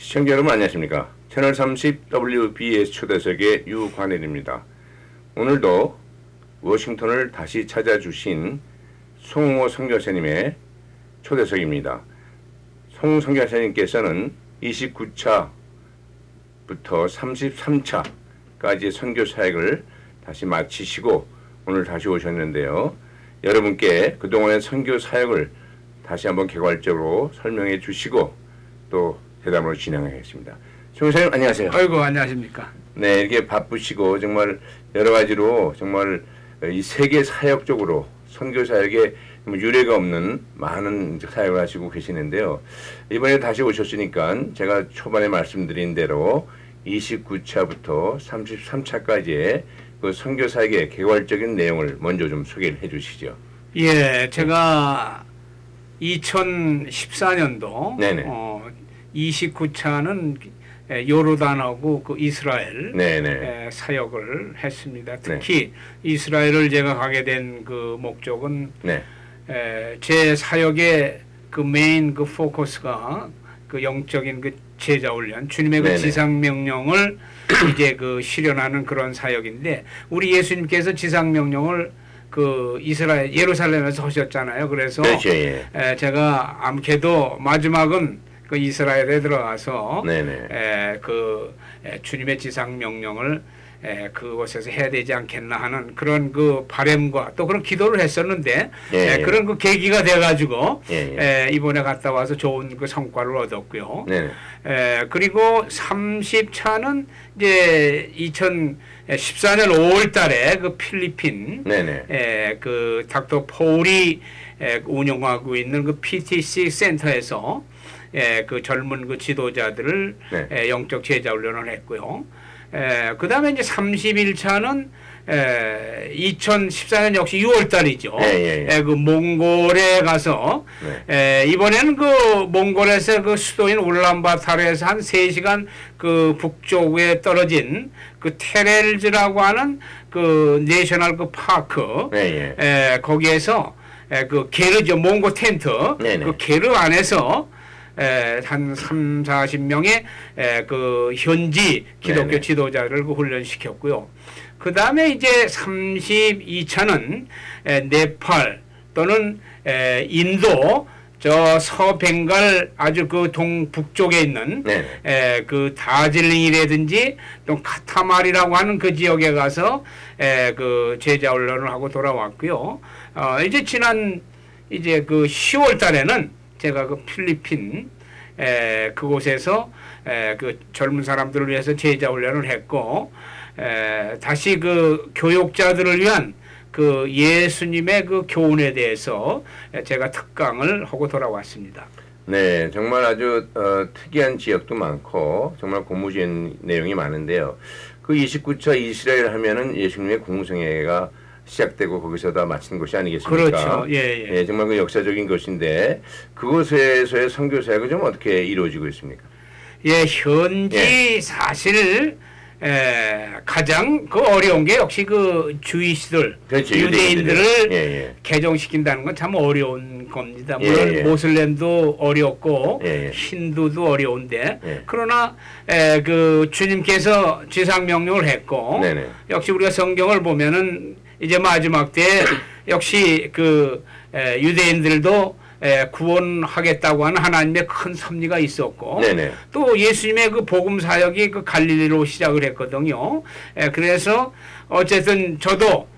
시청자 여러분 안녕하십니까. 채널 30 WBS 초대석의 유관일입니다. 오늘도 워싱턴을 다시 찾아주신 송호 선교사님의 초대석입니다. 송호 선교사님께서는 29차부터 33차까지의 선교 사역을 다시 마치시고 오늘 다시 오셨는데요. 여러분께 그동안의 선교 사역을 다시 한번 개괄적으로 설명해 주시고 또 대담으로 진행하겠습니다. 송교사님 안녕하세요. 아이고 안녕하십니까. 네, 이렇게 바쁘시고 정말 여러 가지로 정말 이 세계 사역적으로 선교 사역에 유례가 없는 많은 사역을 하시고 계시는데요. 이번에 다시 오셨으니까 제가 초반에 말씀드린 대로 29차부터 33차까지의 그 선교 사역의 개괄적인 내용을 먼저 좀 소개를 해주시죠. 예, 제가 2014년도 29차는 요르단하고 그 이스라엘 사역을 했습니다. 특히 이스라엘을 제가 가게 된 그 목적은 제 사역의 그 메인 그 포커스가 그 영적인 그 제자 훈련, 주님의 그 지상 명령을 이제 그 실현하는 그런 사역인데 우리 예수님께서 지상 명령을 그 이스라엘 예루살렘에서 하셨잖아요. 그래서 제가 아무래도 마지막은 그 이스라엘에 들어가서 그 주님의 지상 명령을 그곳에서 해야 되지 않겠나 하는 그런 그 바람과 또 그런 기도를 했었는데 그런 그 계기가 돼가지고 이번에 갔다 와서 좋은 그 성과를 얻었고요. 그리고 30차는 이제 2014년 5월달에 그 필리핀 그 닥터 폴이 운영하고 있는 그 PTC 센터에서 그 젊은 그 지도자들을 영적 제자 훈련을 했고요. 그 다음에 이제 31차는 2014년 역시 6월달이죠. 그 몽골에 가서 이번에는 그 몽골에서 그 수도인 울란바타르에서 한 3시간 그 북쪽에 떨어진 그 테렐즈라고 하는 그 내셔널 그 파크 거기에서 그 게르죠 몽고 텐트 그 게르 안에서 한 3, 40명의 그 현지 기독교 지도자를 그 훈련시켰고요. 그 다음에 이제 32차는 네팔 또는 인도 저 서벵갈 아주 그 동북쪽에 있는 그 다질링이라든지 또 카타말이라고 하는 그 지역에 가서 그 제자 훈련을 하고 돌아왔고요. 이제 지난 이제 그 10월 달에는 제가 그 필리핀 그곳에서 그 젊은 사람들을 위해서 제자 훈련을 했고 다시 그 교육자들을 위한 그 예수님의 그 교훈에 대해서 제가 특강을 하고 돌아왔습니다. 네, 정말 아주 특이한 지역도 많고 정말 고무적인 내용이 많은데요. 그 29차 이스라엘 하면은 예수님의 공생애가 시작되고 거기서 다 마친 것이 아니겠습니까? 그렇죠. 예, 정말 그 역사적인 것인데 그곳에서의 선교 사역은 좀 어떻게 이루어지고 있습니까? 예, 현지 사실 가장 그 어려운 게 역시 그 주이시들, 유대인들을 개종시킨다는 건 참 어려운 겁니다. 물론 모슬렘도 어렵고 힌두도 어려운데 그러나 그 주님께서 지상 명령을 했고 역시 우리가 성경을 보면은 이제 마지막 때 역시 그 유대인들도 구원하겠다고 하는 하나님의 큰 섭리가 있었고 또 예수님의 그 복음 사역이 그 갈릴리로 시작을 했거든요. 그래서 어쨌든 저도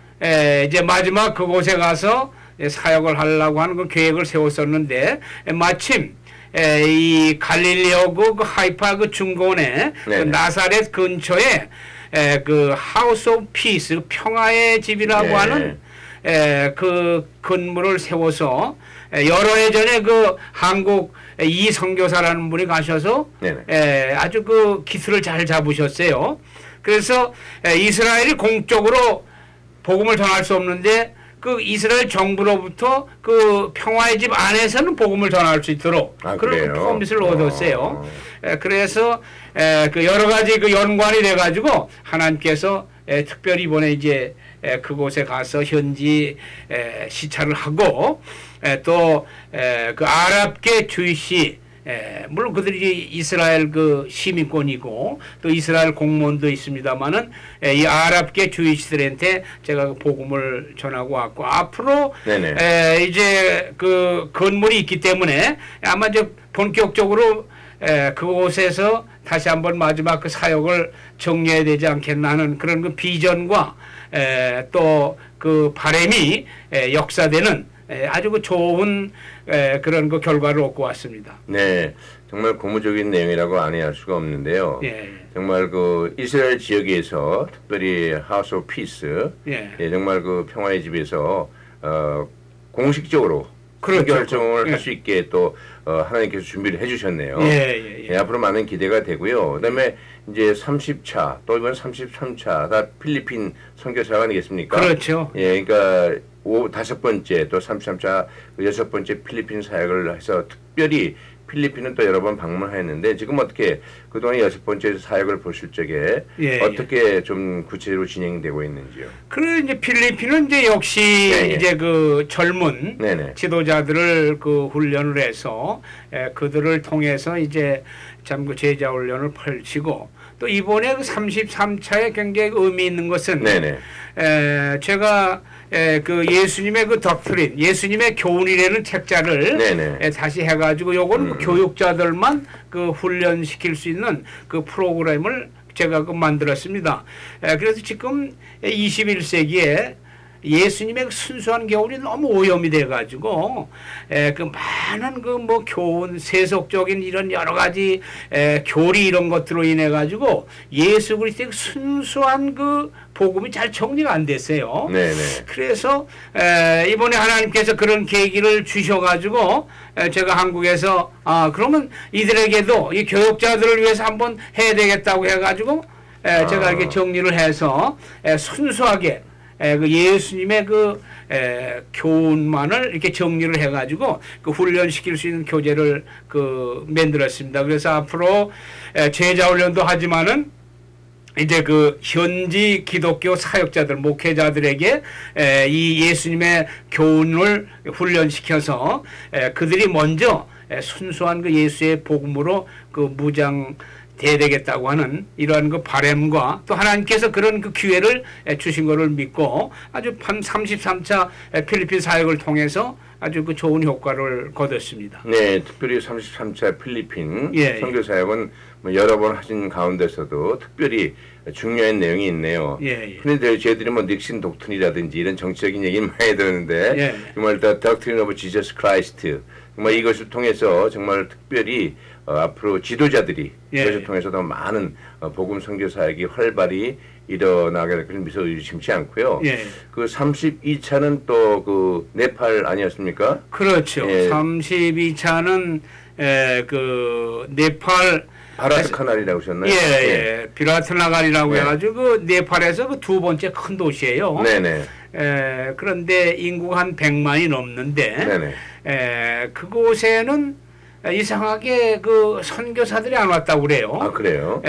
이제 마지막 그곳에 가서 사역을 하려고 하는 그 계획을 세웠었는데 마침 이 갈릴리하고 그 하이파 그 중간에 그 나사렛 근처에 그 하우스 오브 피스 평화의 집이라고 하는 그 건물을 세워서 여러 해 전에 그 한국 이 선교사라는 분이 가셔서 아주 그 기술을 잘 잡으셨어요. 그래서 이스라엘이 공적으로 복음을 전할 수 없는데 그 이스라엘 정부로부터 그 평화의 집 안에서는 복음을 전할 수 있도록 그런 프로미스를 얻었어요. 그래서 그 여러 가지 그 연관이 돼가지고 하나님께서 특별히 이번에 이제 그곳에 가서 현지 시찰을 하고 또 그 아랍계 주이시 물론 그들이 이스라엘 그 시민권이고 또 이스라엘 공무원도 있습니다만은 이 아랍계 주이시들한테 제가 그 복음을 전하고 왔고 앞으로 이제 그 건물이 있기 때문에 아마 이제 본격적으로 그곳에서 다시 한번 마지막 그 사역을 정리해야 되지 않겠나 하는 그런 그 비전과 또 그 바람이 역사되는 아주 그 좋은 그런 그 결과를 얻고 왔습니다. 네, 정말 고무적인 내용이라고 아니할 수가 없는데요. 정말 그 이스라엘 지역에서 특별히 하우스 오브 피스, 정말 그 평화의 집에서 공식적으로 결정을 할 수 있게 또 하나님께서 준비를 해주셨네요. 앞으로 많은 기대가 되고요. 그다음에 이제 30차 또 이번 33차 다 필리핀 선교사가 아니겠습니까? 그렇죠. 그러니까 5번째 또 33차 6번째 필리핀 사역을 해서 특별히 필리핀은 또 여러 번 방문했는데 지금 어떻게 그동안 6번째 사역을 보실 적에 어떻게 좀 구체적으로 진행되고 있는지요? 그리고 이제 필리핀은 이제 역시 이제 그 젊은 지도자들을 그 훈련을 해서 그들을 통해서 이제 참 그 제자 훈련을 펼치고 또 이번에 그 33차에 굉장히 의미 있는 것은 제가 그 예수님의 그 덕트린, 예수님의 교훈이라는 책자를 다시 해가지고 요건 교육자들만 그 훈련시킬 수 있는 그 프로그램을 제가 그 만들었습니다. 그래서 지금 21세기에 예수님의 그 순수한 교훈이 너무 오염이 돼가지고 그 많은 그 뭐 교훈 세속적인 이런 여러 가지 교리 이런 것들로 인해 가지고 예수 그리스도의 순수한 그 복음이 잘 정리가 안 됐어요. 그래서 이번에 하나님께서 그런 계기를 주셔가지고 제가 한국에서 그러면 이들에게도 이 교육자들을 위해서 한번 해야 되겠다고 해가지고 제가 이렇게 정리를 해서 순수하게 그 예수님의 그 교훈만을 이렇게 정리를 해가지고 그 훈련시킬 수 있는 교재를 그 만들었습니다. 그래서 앞으로 제자 훈련도 하지만은 이제 그 현지 기독교 사역자들, 목회자들에게 이 예수님의 교훈을 훈련시켜서 그들이 먼저 순수한 그 예수의 복음으로 그 무장 돼야 되겠다고 하는 이러한 그 바람과 또 하나님께서 그런 그 기회를 주신 것을 믿고 아주 33차 필리핀 사역을 통해서 아주 그 좋은 효과를 거뒀습니다. 네, 특별히 33차 필리핀 선교 사역은 뭐 여러 번 하신 가운데서도 특별히 중요한 내용이 있네요. 그런데 저희들이 뭐 닉슨 독트린이라든지 이런 정치적인 얘기는 많이 들었는데 정말 The Doctrine of Jesus Christ 정말 이것을 통해서 정말 특별히 앞으로 지도자들이 이것을 통해서 더 많은 복음 선교 사역이 활발히 일어나게 될 것은 미소 의심치 않고요. 그 32차는 또 그 네팔 아니었습니까? 그렇죠. 32차는 그 네팔 바라트카날이라고 하셨나요? 비라트나갈이라고 해가지고 그 네팔에서 그 두 번째 큰 도시예요. 그런데 인구가 한 100만이 넘는데 그곳에는 이상하게 그 선교사들이 안 왔다고 그래요. 아, 그래요?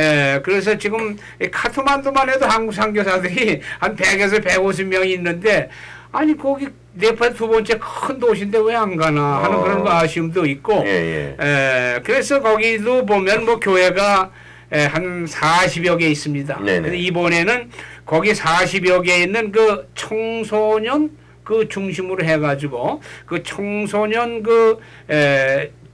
그래서 지금 카트만두만 해도 한국 선교사들이 한 100에서 150명이 있는데 아니 거기 네팔 두 번째 큰 도시인데 왜 안 가나 하는 그런 아쉬움도 있고 그래서 거기도 보면 뭐 교회가 한 40여 개 있습니다. 근데 이번에는 거기 40여 개 있는 그 청소년 그 중심으로 해가지고 그 청소년 그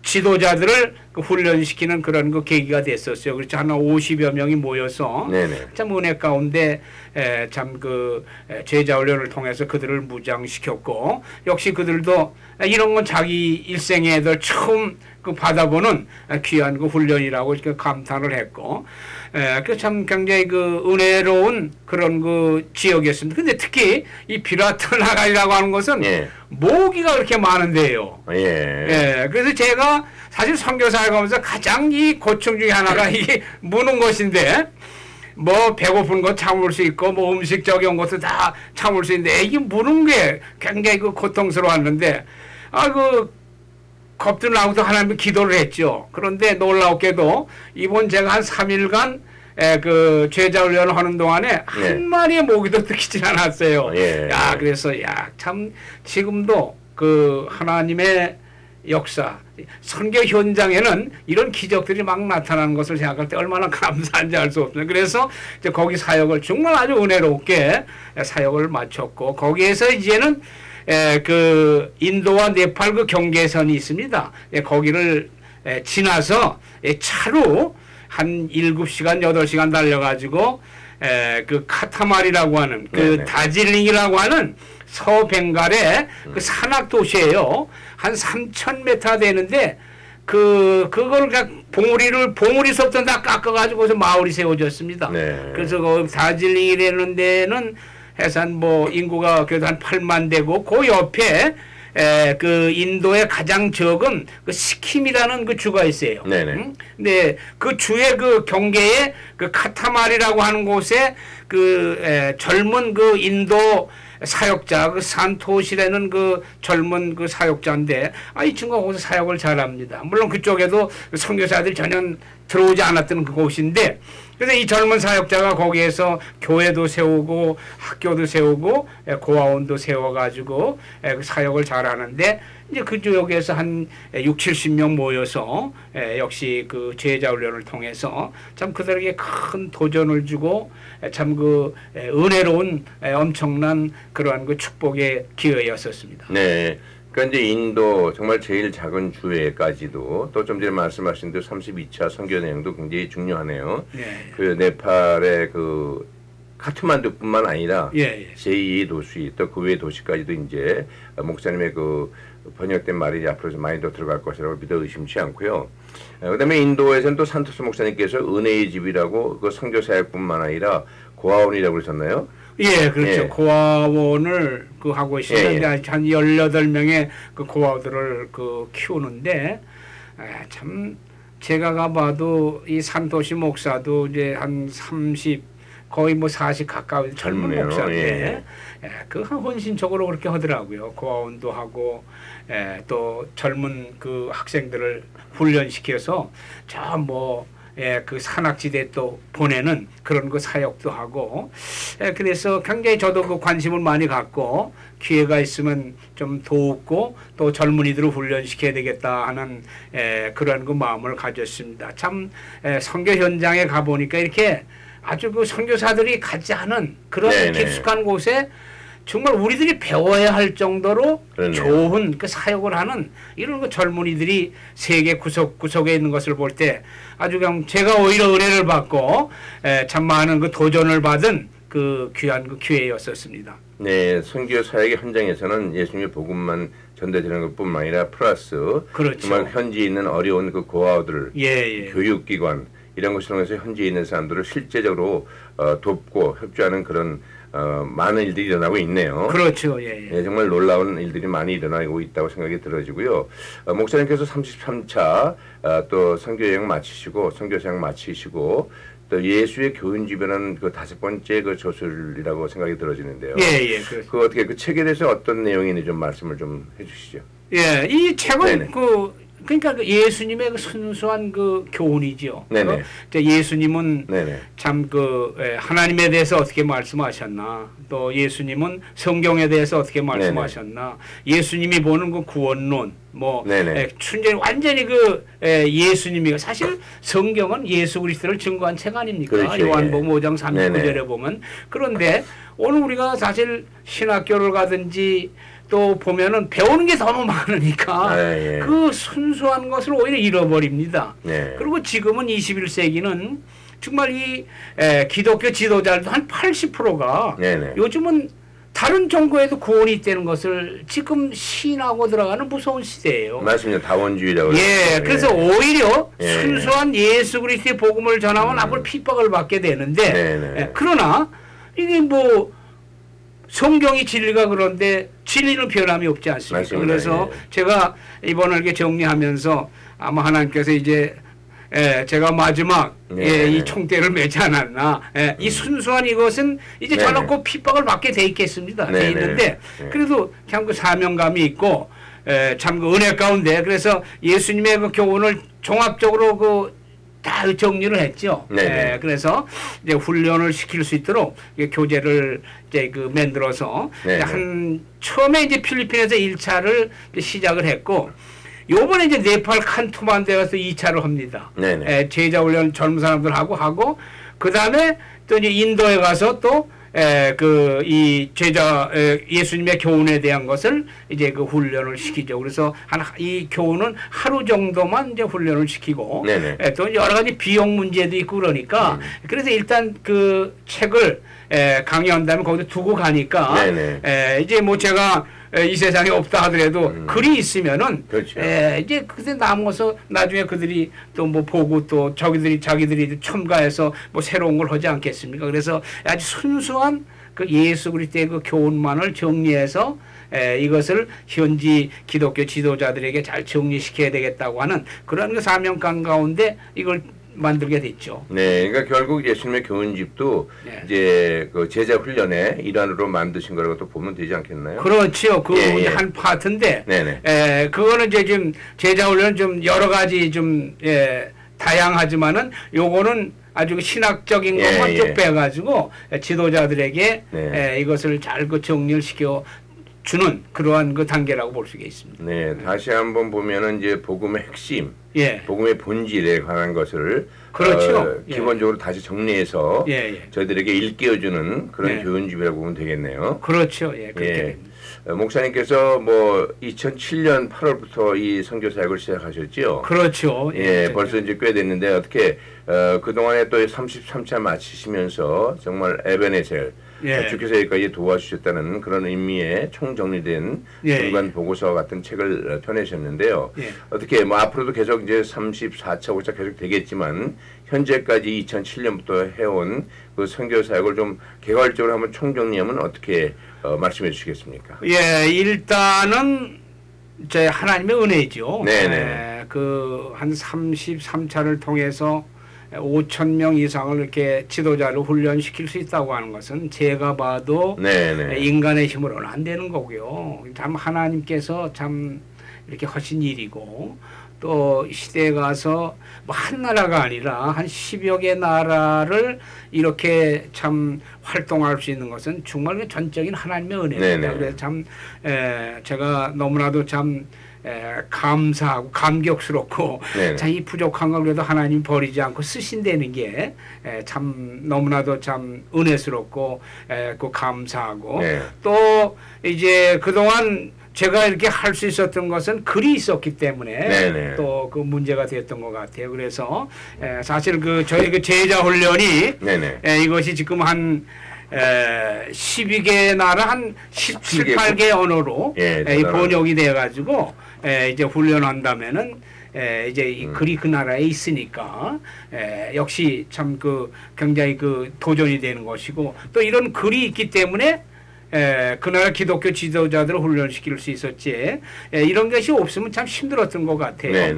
지도자들을 그 훈련시키는 그런 그 계기가 됐었어요. 그렇죠. 한 50여 명이 모여서 참 은혜 가운데 참 그 제자 훈련을 통해서 그들을 무장시켰고 역시 그들도 이런 건 자기 일생에 처음 그 받아보는 귀한 그 훈련이라고 이렇게 감탄을 했고 그 참 굉장히 그 은혜로운 그런 그 지역이었습니다. 근데 특히 이 비라트나갈이라고 하는 것은 모기가 그렇게 많은데요. 그래서 제가 사실 선교사에 가면서 가장 이 고충 중에 하나가 이게 무는 것인데 뭐 배고픈 거 참을 수 있고 뭐 음식적인 것도 다 참을 수 있는데 이게 무는 게 굉장히 그 고통스러웠는데 그 겁도 나고도 하나님 기도를 했죠. 그런데 놀랍게도 이번 제가 한 3일간 그 제자 훈련을 하는 동안에 한 마리의 모기도 뜯기질 않았어요. 그래서 참 지금도 그 하나님의 역사, 선교 현장에는 이런 기적들이 막 나타나는 것을 생각할 때 얼마나 감사한지 알 수 없습니다. 그래서 이제 거기 사역을 정말 아주 은혜롭게 사역을 마쳤고, 거기에서 이제는 그 인도와 네팔 그 경계선이 있습니다. 거기를 지나서 차로 한 7시간, 8시간 달려가지고 그 카타마리라고 하는 그 네네. 다질링이라고 하는 서벵갈의 그 산악 도시예요. 한 3,000m 되는데 그걸 봉우리서부터 다 깎아가지고서 마을이 세워졌습니다. 네. 그래서 그 다질링이라는 데는 해산 뭐 인구가 그래도 한 8만 되고 그 옆에 그 인도의 가장 적은 그 시킴이라는 그 주가 있어요. 네네. 근데 그 주의 그 경계에 그 카타마리라고 하는 곳에 그 젊은 그 인도 사역자 그 산토시라는 그 젊은 그 사역자인데 이 친구가 거기서 사역을 잘합니다. 물론 그쪽에도 선교사들이 전혀 들어오지 않았던 그곳인데, 그래서 이 젊은 사역자가 거기에서 교회도 세우고 학교도 세우고 고아원도 세워가지고 그 사역을 잘하는데, 이제 그 지역에서 한 60-70명 모여서 역시 그 제자 훈련을 통해서 참 그들에게 큰 도전을 주고 참 그 은혜로운 엄청난 그러한 그 축복의 기회였었습니다. 네. 그러니까 이제 인도 정말 제일 작은 주에까지도 또 좀 전에 말씀하신 대로 32차 선교 내용도 굉장히 중요하네요. 네. 그 네팔의 그 카트만두뿐만 아니라 예. 제2의 도시 또 그 외의 도시까지도 이제 목사님의 그 번역된 말이 이제 앞으로 좀 많이 더 들어갈 것이라고 믿어 의심치 않고요. 그다음에 인도에서는 또 산토스 목사님께서 은혜의 집이라고 그 선교 사역뿐만 아니라 고아원이라고 그러셨나요? 예, 그렇죠. 예. 고아원을 그 하고 있습니다. 예, 예. 한 18명의 그 고아들을 그 키우는데, 참 제가 가봐도 이 산토시 목사도 이제 한 30, 거의 뭐 40 가까운 젊은 젊네요. 목사인데, 예. 그 헌신적으로 그렇게 하더라고요. 고아원도 하고, 또 젊은 그 학생들을 훈련시켜서 그 산악지대 또 보내는 그런 그 사역도 하고, 그래서 굉장히 저도 그 관심을 많이 갖고 기회가 있으면 좀 돕고 또 젊은이들을 훈련시켜야 되겠다 하는 그런 그 마음을 가졌습니다. 참 선교 현장에 가보니까 이렇게 아주 그 선교사들이 가지 않은 그런 네네. 깊숙한 곳에 정말 우리들이 배워야 할 정도로 그러네요. 좋은 그 사역을 하는 이런 그 젊은이들이 세계 구석구석에 있는 것을 볼 때 아주 그냥 제가 오히려 은혜를 받고 참 많은 그 도전을 받은 그 귀한 그 기회였었습니다. 네, 선교 사역의 현장에서는 예수님의 복음만 전달되는 것뿐만 아니라 플러스 그렇죠. 정말 현지에 있는 어려운 그 고아들, 예. 교육기관 이런 것을 통해서 현지에 있는 사람들을 실제적으로 돕고 협조하는 그런 많은 일들이 일어나고 있네요. 그렇죠. 예. 네, 정말 놀라운 일들이 많이 일어나고 있다고 생각이 들어지고요. 목사님께서 33차 또 선교여행 마치시고 선교사역 마치시고 또 예수의 교훈집에는 그 5번째 그 저술이라고 생각이 들어지는데요. 예. 그 어떻게 그 책에 대해서 어떤 내용이 있는지 좀 말씀을 좀 해주시죠. 예, 이 책은 네네. 그러니까 그 예수님의 그 순수한 그 교훈이죠. 네네. 예수님은 네네. 참 하나님에 대해서 어떻게 말씀하셨나, 또 예수님은 성경에 대해서 어떻게 말씀하셨나, 예수님이 보는 그 구원론, 춘전 완전히 예수님이 사실 성경은 예수 그리스도를 증거한 책 아닙니까? 그렇죠. 요한복음 5장 39절에 보면. 그런데 오늘 우리가 사실 신학교를 가든지 또 보면은 배우는 게 너무 많으니까 그 순수한 것을 오히려 잃어버립니다. 그리고 지금은 21세기는 정말 이 기독교 지도자들도 한 80%가 요즘은 다른 종교에도 구원이 있다는 것을 지금 시인하고 들어가는 무서운 시대예요. 맞습니다. 다원주의라고. 그래서 오히려 순수한 예수 그리스도의 복음을 전하면 앞으로 핍박을 받게 되는데 그러나 이게 성경이 진리가 그런데 진리는 변함이 없지 않습니까? 맞습니다. 그래서 제가 이번에 이렇게 정리하면서 아마 하나님께서 이제 제가 마지막 이 총대를 매지 않았나. 이 순수한 이것은 이제 저놓고 핍박을 받게 돼 있겠습니다. 돼 있는데 그래도 참 그 사명감이 있고 참 그 은혜 가운데 그래서 예수님의 그 교훈을 종합적으로 다 정리를 했죠. 그래서 이제 훈련을 시킬 수 있도록 교재를 이제 만들어서 처음에 이제 필리핀에서 1차를 시작을 했고 요번에 이제 네팔 칸투만두에 가서 2차를 합니다. 네네. 제자 훈련 젊은 사람들하고 하고 그 다음에 또 이제 인도에 가서 또 그 이 제자 예수님의 교훈에 대한 것을 이제 그 훈련을 시키죠. 그래서 이 교훈은 하루 정도만 이제 훈련을 시키고 또 여러 가지 비용 문제도 있고 그러니까 그래서 일단 그 책을 강의한 다음에 거기다 두고 가니까 이제 뭐 제가 이 세상에 없다 하더라도 글이 있으면은 그렇죠. 이제 그때 남아서 나중에 그들이 또 뭐 보고 또 자기들이 첨가해서 뭐 새로운 걸 하지 않겠습니까? 그래서 아주 순수한 그 예수 그리스도의 그 교훈만을 정리해서 이것을 현지 기독교 지도자들에게 잘 정리시켜야 되겠다고 하는 그런 그 사명감 가운데 이걸 만들게 됐죠. 네, 그러니까 결국 예수님의 교훈집도 이제 그 제자 훈련의 일환으로 만드신 거라고 또 보면 되지 않겠나요? 그렇죠. 그 한 파트인데, 그거는 이제 지금 제자 훈련 좀 여러 가지 좀 다양하지만은 요거는 아주 신학적인 것만 쭉 빼가지고 지도자들에게 이것을 잘 그 정리를 시켜. 주는 그러한 그 단계라고 볼 수가 있습니다. 네, 다시 한번 보면은 이제 복음의 핵심, 복음의 본질에 관한 것을 그렇죠. 기본적으로 다시 정리해서 저희들에게 일깨워주는 그런 교훈집이라고 보면 되겠네요. 그렇죠. 그렇게 됩니다. 목사님께서 뭐 2007년 8월부터 이 선교 사역을 시작하셨죠. 그렇죠. 벌써 이제 꽤 됐는데 어떻게 그 동안에 또 33차 마치시면서 정말 에베네셀 주께서 여기까지 도와주셨다는 그런 의미의 총정리된 중간 보고서와 같은 책을 펴내셨는데요. 어떻게 뭐 앞으로도 계속 이제 34차, 5차 계속 되겠지만 현재까지 2007년부터 해온 그 선교 사역을 좀 개괄적으로 한번 총정리하면 어떻게 말씀해 주시겠습니까? 일단은 제 하나님의 은혜죠. 네네. 그 한 33차를 통해서 5,000명 이상을 이렇게 지도자를 훈련시킬 수 있다고 하는 것은 제가 봐도 인간의 힘으로는 안 되는 거고요. 참 하나님께서 참 이렇게 하신 일이고 또 시대에 가서 뭐 한 나라가 아니라 한 10여 개 나라를 이렇게 참 활동할 수 있는 것은 정말 전적인 하나님의 은혜입니다. 그래서 참 제가 너무나도 참 감사하고 감격스럽고 참 이 부족한 걸 그래도 하나님 버리지 않고 쓰신다는 게 참 너무나도 참 은혜스럽고 그 감사하고 또 이제 그동안 제가 이렇게 할 수 있었던 것은 글이 있었기 때문에 또 그 문제가 됐던 것 같아요. 그래서 사실 그 저희 그 제자 훈련이 이것이 지금 한 12개 나라 한 17, 18개 언어로 번역이 돼가지고 이제 훈련한다면은 이제 이 글이 그 나라에 있으니까 역시 참 그 굉장히 그 도전이 되는 것이고 또 이런 글이 있기 때문에 그 나라 기독교 지도자들을 훈련시킬 수 있었지 이런 것이 없으면 참 힘들었던 것 같아요.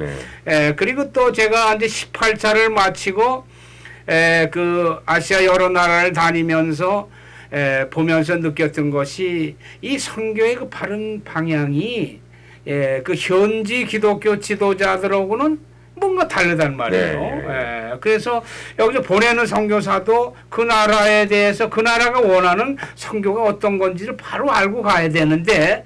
그리고 또 제가 이제 18차를 마치고 그 아시아 여러 나라를 다니면서 보면서 느꼈던 것이 이 선교의 그 바른 방향이 그 현지 기독교 지도자들하고는 뭔가 다르단 말이에요. 그래서 여기서 보내는 선교사도 그 나라에 대해서 그 나라가 원하는 선교가 어떤 건지를 바로 알고 가야 되는데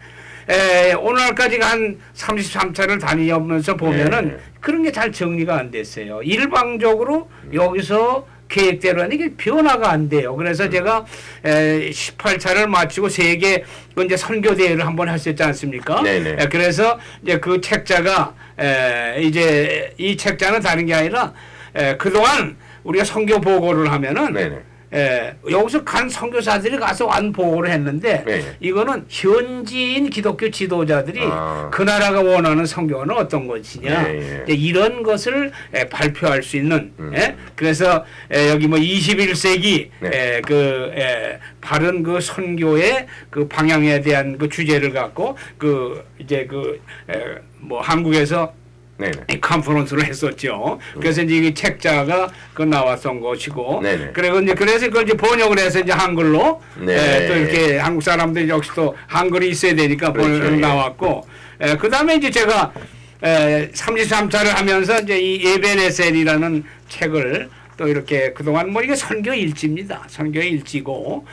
오늘까지 한 33차를 다니면서 보면은 그런 게 잘 정리가 안 됐어요. 일방적으로 여기서 계획대로 하는 게 변화가 안 돼요. 그래서 제가 18차를 마치고 세계 이제 선교대회를 한번 했었지 않습니까? 그래서 이제 그 책자가 이제 이 책자는 다른 게 아니라 그동안 우리가 선교 보고를 하면은 여기서 간 선교사들이 가서 완 보고를 했는데 이거는 현지인 기독교 지도자들이 그 나라가 원하는 선교는 어떤 것이냐 이런 것을 발표할 수 있는 그래서 여기 뭐 21세기 바른 그 선교의 그 방향에 대한 그 주제를 갖고 그 이제 그 뭐 한국에서 컨퍼런스를 했었죠. 그래서 이제 이 책자가 그 나왔던 것이고, 그리고 이제 그래서 그걸 이제 번역을 해서 이제 한글로 또 이렇게 한국 사람들이 역시 또 한글이 있어야 되니까 번역 나왔고, 그 다음에 이제 제가 33차를 하면서 이제 이 에베네셀이라는 책을 또 이렇게 그동안 뭐 이게 선교 일지입니다. 선교 일지고,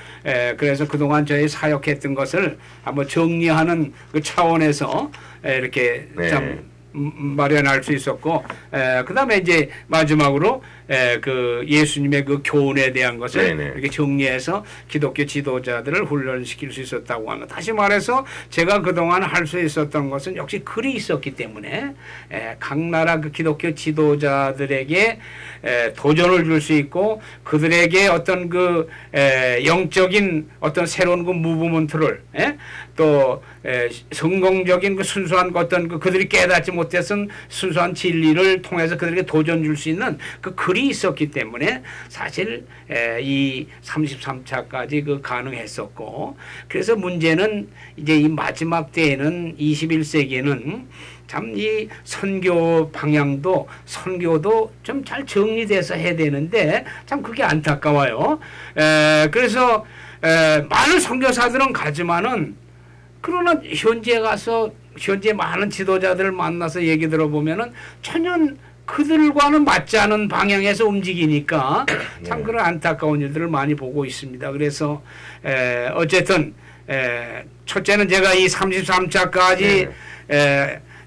그래서 그동안 저희 사역했던 것을 한번 정리하는 그 차원에서 이렇게 참 마련할 수 있었고, 그다음에 이제 마지막으로 그 예수님의 그 교훈에 대한 것을 네네. 이렇게 정리해서 기독교 지도자들을 훈련시킬 수 있었다고 하는. 다시 말해서 제가 그동안 할 수 있었던 것은 역시 글이 있었기 때문에 각 나라 그 기독교 지도자들에게 도전을 줄 수 있고 그들에게 어떤 그 영적인 어떤 새로운 그 무브먼트를 또 성공적인 그 순수한 어떤 그들이 깨닫지 못했던 순수한 진리를 통해서 그들에게 도전 줄 수 있는 그 글이 있었기 때문에 사실 이 33차까지 그 가능했었고 그래서 문제는 이제 이 마지막 때에는 21세기에는 참 이 선교 방향도 선교도 좀 잘 정리돼서 해야 되는데 참 그게 안타까워요. 그래서 많은 선교사들은 가지만은 그러나 현지에 가서 현재 많은 지도자들을 만나서 얘기 들어보면은 전혀 그들과는 맞지 않은 방향에서 움직이니까 참 그런 안타까운 일들을 많이 보고 있습니다. 그래서 어쨌든 첫째는 제가 이 33차까지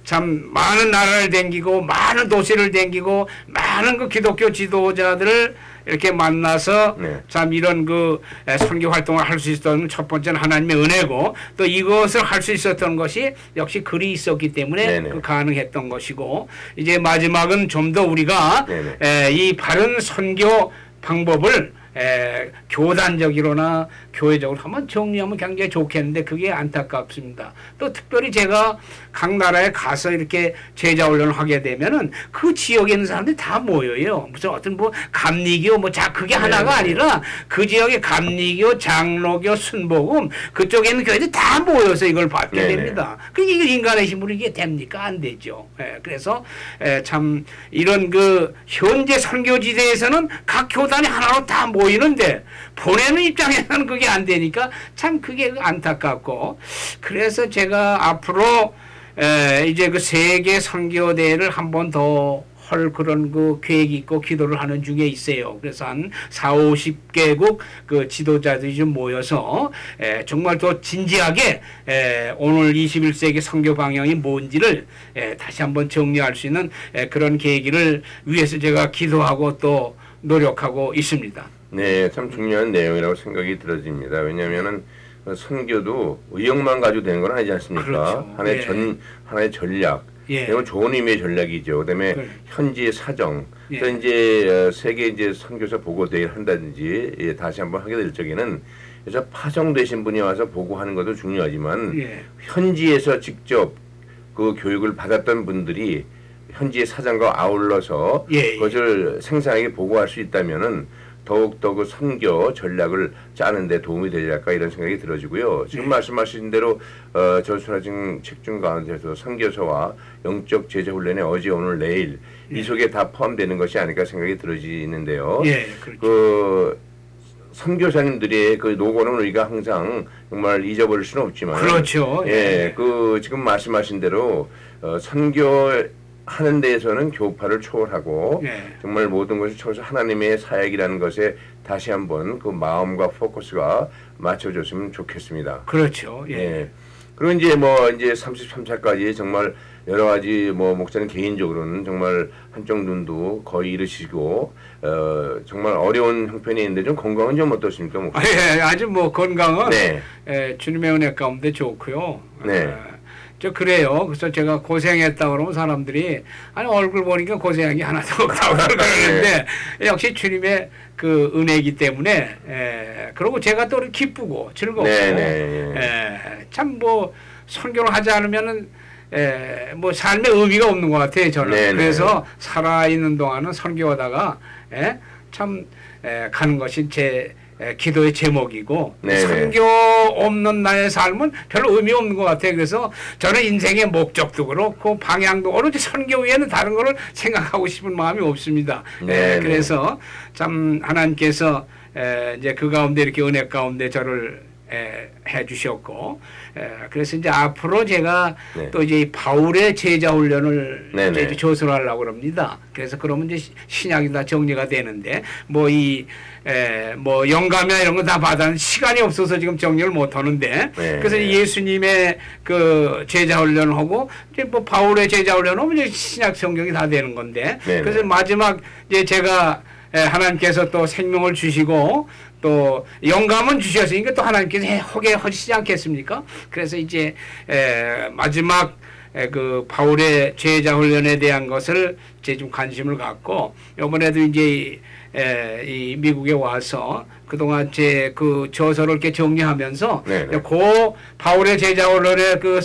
참 많은 나라를 댕기고 많은 도시를 댕기고 많은 그 기독교 지도자들을 이렇게 만나서 참 이런 그 선교 활동을 할 수 있었던 첫 번째는 하나님의 은혜고 또 이것을 할 수 있었던 것이 역시 글이 있었기 때문에 그 가능했던 것이고 이제 마지막은 좀 더 우리가 이 바른 선교 방법을 교단적으로나 교회적으로 한번 정리하면 굉장히 좋겠는데 그게 안타깝습니다. 또 특별히 제가 각 나라에 가서 이렇게 제자 훈련을 하게 되면은 그 지역에 있는 사람들이 다 모여요. 무슨 어떤 뭐 감리교 그게 하나가 아니라 그 지역의 감리교, 장로교, 순복음 그쪽에 있는 교회들이 다 모여서 이걸 받게 됩니다. 그게 인간의 힘으로 이게 됩니까? 안 되죠. 그래서 참 이런 그 현재 선교지대에서는 각 교단이 하나로 다 모이는데 보내는 입장에서는 그게 안 되니까 참 그게 안타깝고 그래서 제가 앞으로 이제 그 세계 선교대회를 한 번 더 할 그런 그 계획이 있고 기도를 하는 중에 있어요. 그래서 한 40-50개국 그 지도자들이 좀 모여서 정말 더 진지하게 오늘 21세기 선교 방향이 뭔지를 다시 한번 정리할 수 있는 그런 계기를 위해서 제가 기도하고 또 노력하고 있습니다. 네, 참 중요한 내용이라고 생각이 들어집니다. 왜냐하면은 선교도 의욕만 가지고 되는 건 아니지 않습니까? 그렇죠. 하나의 전략. 이건 좋은 의미의 전략이죠. 그다음에 현지의 사정. 또 이제 세계 이제 선교사 보고 대회를 한다든지 다시 한번 하게 될 적에는 그래서 파송되신 분이 와서 보고하는 것도 중요하지만 현지에서 직접 그 교육을 받았던 분들이 현지의 사정과 아울러서 그것을 생생하게 보고할 수 있다면은 더욱더 그 선교 전략을 짜는 데 도움이 되지 않을까 이런 생각이 들어지고요. 지금 말씀하신 대로 저순화증 책중 가운데서 선교사와 영적 제자 훈련의 어제 오늘 내일 이 속에 다 포함되는 것이 아닐까 생각이 들어지는데요. 그렇죠. 그 선교사님들의 그 노고는 우리가 항상 정말 잊어버릴 수는 없지만 그렇죠. 그 지금 말씀하신 대로 선교 하는 데에서는 교파를 초월하고 정말 모든 것을 초월해서 하나님의 사역이라는 것에 다시 한번 그 마음과 포커스가 맞춰졌으면 좋겠습니다. 그렇죠. 그리고 이제 33차까지 정말 여러 가지 목사님 개인적으로는 정말 한쪽 눈도 거의 잃으시고 정말 어려운 형편이 있는데 좀 건강은 좀 어떠십니까, 목사님? 아주 건강은 주님의 은혜 가운데 좋고요. 그래요. 그래서 제가 고생했다 그러면 사람들이 아니 얼굴 보니까 고생한 게 하나도 없다고 그러는데 역시 주님의 그 은혜이기 때문에 그리고 제가 또 기쁘고 즐겁고 참 선교를 하지 않으면은 삶의 의미가 없는 것 같아요 저는. 그래서 살아있는 동안은 선교하다가 참 가는 것이 제 기도의 제목이고 선교 없는 나의 삶은 별로 의미 없는 것 같아요. 그래서 저는 인생의 목적도 그렇고 방향도 오로지 선교 외에는 다른 거를 생각하고 싶은 마음이 없습니다. 그래서 참 하나님께서 이제 그 가운데 이렇게 은혜 가운데 저를 해주셨고, 그래서 이제 앞으로 제가 네. 또 이제 바울의 제자 훈련을 네네. 이제 조설하려고 합니다. 그래서 그러면 이제 신약이 다 정리가 되는데, 뭐 뭐 영감이나 이런 거 다 받았는데 시간이 없어서 지금 정리를 못 하는데, 네. 그래서 예수님의 그 제자 훈련을 하고, 이제 뭐 바울의 제자 훈련을 하면 이제 신약 성경이 다 되는 건데, 네네. 그래서 마지막 이제 제가 하나님께서 또 생명을 주시고 또 영감은 주셨으니까 또 하나님께서 하게 하시지 않겠습니까? 그래서 이제 마지막 그 바울의 제자 훈련에 대한 것을 이제 좀 관심을 갖고 이번에도 이제 이 미국에 와서 그동안 제 그 저서를 이렇게 정리하면서 네네. 그 바울의 제자 훈련에 그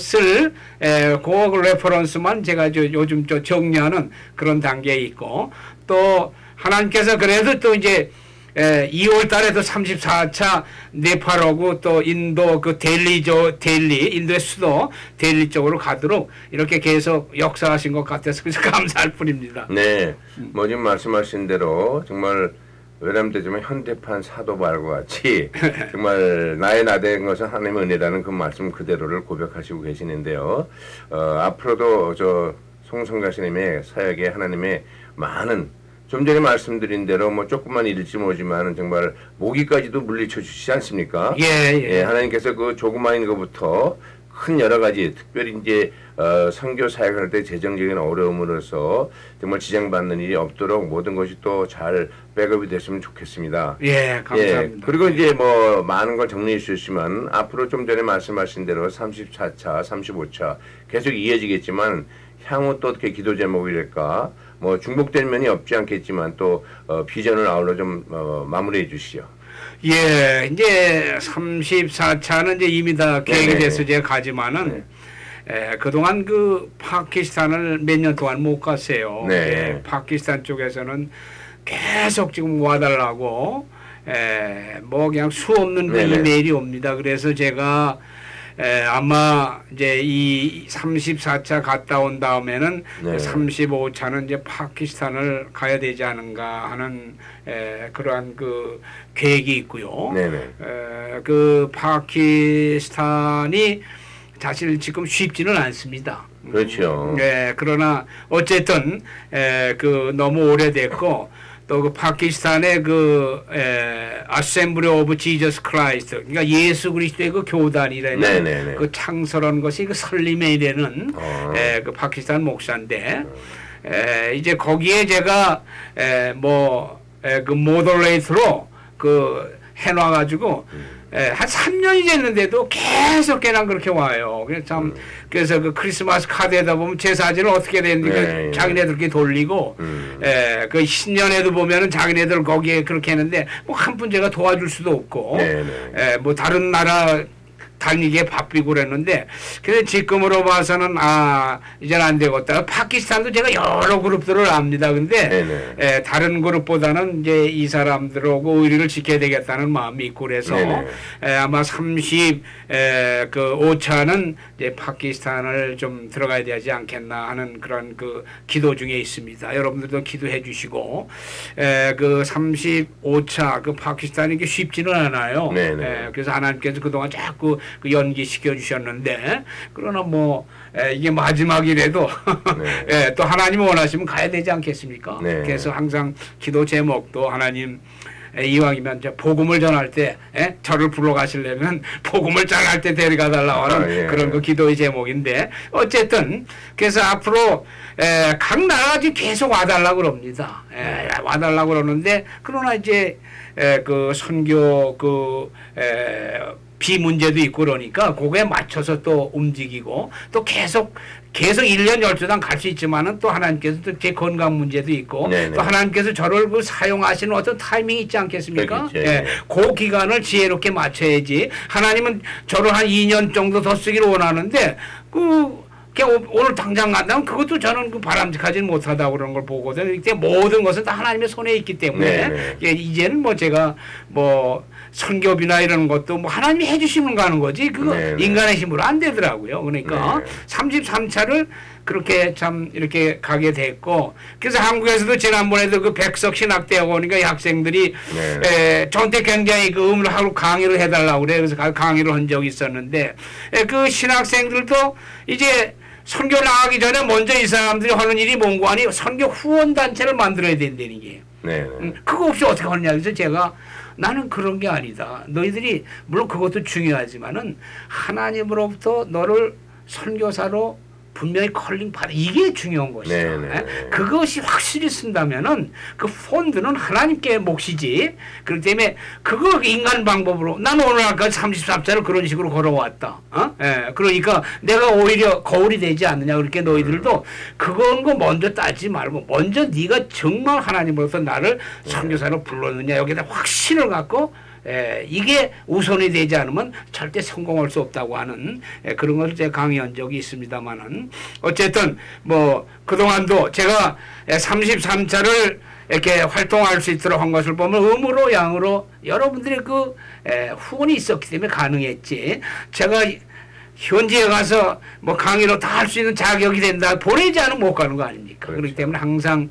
그 레퍼런스만 제가 요즘 정리하는 그런 단계에 있고, 또 하나님께서 그래도 또 이제 2월 달에도 34차 네팔하고 또 인도 그 델리 인도의 수도 델리 쪽으로 가도록 이렇게 계속 역사하신 것 같아서 그래서 감사할 뿐입니다. 네, 뭐 지금 말씀하신 대로 정말 외람되지만 현대판 사도발과 같이 정말 나의 나된 것은 하나님의 은혜라는 그 말씀 그대로를 고백하시고 계시는데요. 앞으로도 저 송성가시님의 사역에 하나님의 많은, 좀 전에 말씀드린 대로 뭐 조금만 일지 모지만 정말 모기까지도 물리쳐 주시지 않습니까? 예. 하나님께서 그 조그마한 것부터 큰 여러 가지, 특별히 이제 선교 사역할 때 재정적인 어려움으로서 정말 지장받는 일이 없도록 모든 것이 또 잘 백업이 됐으면 좋겠습니다. 예, 감사합니다. 예, 그리고 이제 뭐 많은 걸 정리해 주셨지만 앞으로 좀 전에 말씀하신 대로 34차, 35차 계속 이어지겠지만 향후 또 어떻게 기도 제목이 될까? 뭐 중복된 면이 없지 않겠지만 또 비전을 아울러 좀 마무리해 주시죠. 예, 이제 34차는 이제 이미 다 계획이 돼서 제가 가지만은 그동안 그 파키스탄을 몇 년 동안 못 갔어요. 네. 파키스탄 쪽에서는 계속 지금 와달라고 뭐 그냥 수 없는 그 이메일이 옵니다. 그래서 제가 아마 이제 이 34차 갔다 온 다음에는 네. 35차는 이제 파키스탄을 가야 되지 않은가 하는 그러한 그 계획이 있고요. 네네. 그 파키스탄이 사실 지금 쉽지는 않습니다. 그렇죠. 그러나 어쨌든 그 너무 오래됐고 또 그 파키스탄의 그 아셈블리 오브 지저스 크라이스트, 그러니까 예수 그리스도의 그 교단이라는 그 창설한 것이 그 설리메이라는 그 파키스탄 목사인데 이제 거기에 제가 그 모더레이터로 그 해놔가지고 한 3년이 됐는데도 계속 그냥 그렇게 와요. 그래서 그 크리스마스 카드에다 보면 제 사진을 어떻게 됐는지 자기네들끼리 돌리고, 그 신년에도 보면은 자기네들 거기에 그렇게 했는데, 뭐 한 푼 제가 도와줄 수도 없고, 뭐 다른 나라 다니기에 바쁘고 그랬는데, 그래서 지금으로 봐서는 이제는 안 되겠다. 파키스탄도 제가 여러 그룹들을 압니다. 근데 다른 그룹보다는 이제 이 사람들하고 의리를 지켜야 되겠다는 마음이 있고 그래서 아마 35차는 이제 파키스탄을 좀 들어가야 되지 않겠나 하는 그런 그 기도 중에 있습니다. 여러분들도 기도해 주시고 그 35차 그 파키스탄이 이게 쉽지는 않아요. 그래서 하나님께서 그동안 자꾸 그 연기시켜 주셨는데, 그러나 뭐 이게 마지막이라도 또 하나님 원하시면 가야 되지 않겠습니까? 그래서 항상 기도 제목도 하나님 이왕이면 복음을 전할 때 저를 불러가시려면 복음을 전할 때 데려가 달라고 하는 그런 그 기도의 제목인데, 어쨌든 그래서 앞으로 각 나라가 지금 계속 와달라고 그럽니다. 와달라고 그러는데, 그러나 이제 그 선교 비 문제도 있고 그러니까 그거에 맞춰서 또 움직이고 또 계속 1년 12달 갈 수 있지만은 또 하나님께서 또 제 건강 문제도 있고 또 하나님께서 저를 그 사용하시는 어떤 타이밍이 있지 않겠습니까? 그 기간을 지혜롭게 맞춰야지. 하나님은 저를 한 2년 정도 더 쓰기를 원하는데 오늘 당장 간다면 그것도 저는 그 바람직하지는 못하다고 그런 걸 보거든요. 모든 것은 다 하나님의 손에 있기 때문에 이제는 뭐 제가 뭐 선교비나 이런 것도 뭐 하나님이 해주시는 거 하는 거지 그거 네네. 인간의 힘으로 안 되더라고요. 그러니까 네. 33차를 그렇게 참 이렇게 가게 됐고 그래서 한국에서도 지난번에도 그 백석 신학대학원이니까 이 학생들이 저한테 굉장히 그 의문하고 강의를 해달라고 그래. 그래서 강의를 한 적이 있었는데 그 신학생들도 이제 선교 나가기 전에 먼저 이 사람들이 하는 일이 뭔고 하니 선교 후원 단체를 만들어야 된다는 게. 그거 없이 어떻게 하느냐. 그래서 제가 나는 그런 게 아니다. 너희들이 물론 그것도 중요하지만은 하나님으로부터 너를 선교사로 분명히 컬링 받아 이게 중요한 것이다. 그것이 확실히 쓴다면은 그 폰드는 하나님께 몫이지. 그렇기 때문에 그거 인간 방법으로 나는 오늘까지 33자를 그런 식으로 걸어왔다. 그러니까 내가 오히려 거울이 되지 않느냐. 그렇게 너희들도 그건 거 먼저 따지지 말고 먼저 네가 정말 하나님으로서 나를 선교사로 불렀느냐 여기다 확신을 갖고 이게 우선이 되지 않으면 절대 성공할 수 없다고 하는 그런 것을 제가 강의한 적이 있습니다만은 어쨌든 뭐 그동안도 제가 33차를 이렇게 활동할 수 있도록 한 것을 보면 음으로 양으로 여러분들의 그 후원이 있었기 때문에 가능했지. 제가 현지에 가서 뭐 강의로 다 할 수 있는 자격이 된다. 보내지 않으면 못 가는 거 아닙니까? 그렇죠. 그렇기 때문에 항상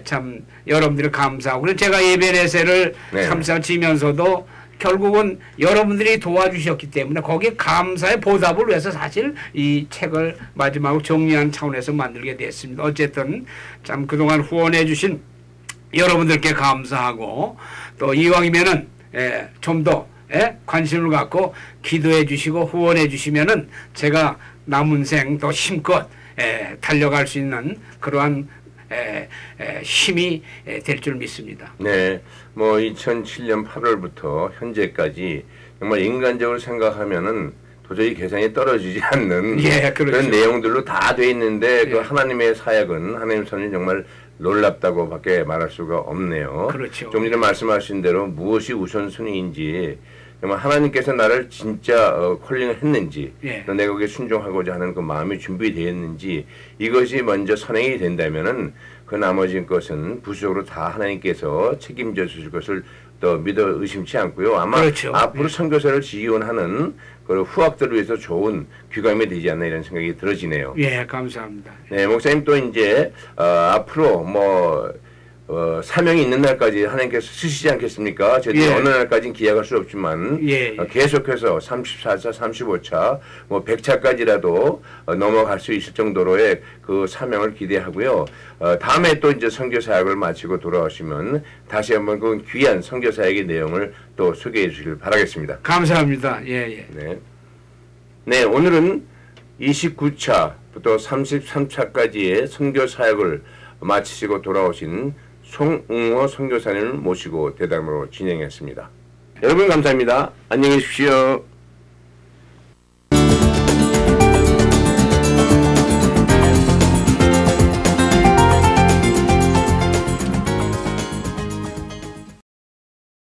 참 여러분들을 감사하고 그래서 제가 예배내세를 참사지면서도 결국은 여러분들이 도와주셨기 때문에 거기에 감사의 보답을 위해서 사실 이 책을 마지막으로 정리하는 차원에서 만들게 됐습니다. 어쨌든 참 그동안 후원해 주신 여러분들께 감사하고 또 이왕이면은 좀 더 관심을 갖고 기도해 주시고 후원해 주시면은 제가 남은 생 더 힘껏 달려갈 수 있는 그러한 힘이 될 줄 믿습니다. 네, 뭐 2007년 8월부터 현재까지 정말 인간적으로 생각하면은 도저히 계산이 떨어지지 않는 그렇죠. 그런 내용들로 다 돼 있는데 그 하나님의 사역은 하나님 선이 정말 놀랍다고밖에 말할 수가 없네요. 그렇죠. 좀 전에 말씀하신 대로 무엇이 우선순위인지 정말 하나님께서 나를 진짜 콜링을 했는지 또 내가 거기에 순종하고자 하는 그 마음이 준비되었는지 이것이 먼저 선행이 된다면은 그 나머지 것은 부수적으로 다 하나님께서 책임져 주실 것을 또 믿어 의심치 않고요. 아마 앞으로 선교사를 지원하는 그 후학들을 위해서 좋은 귀감이 되지 않나 이런 생각이 들어지네요. 감사합니다. 네, 목사님 또 이제 앞으로 뭐 사명이 있는 날까지 하나님께서 쓰시지 않겠습니까? 저희들이 어느 날까지는 기약할 수 없지만 계속해서 34차, 35차, 뭐 100차까지라도 넘어갈 수 있을 정도로의 그 사명을 기대하고요. 다음에 또 이제 선교 사역을 마치고 돌아오시면 다시 한번 그 귀한 선교 사역의 내용을 또 소개해 주시길 바라겠습니다. 감사합니다. 네, 오늘은 29차부터 33차까지의 선교 사역을 마치시고 돌아오신 송응호 선교사님을 모시고 대담으로 진행했습니다. 여러분 감사합니다. 안녕히 계십시오.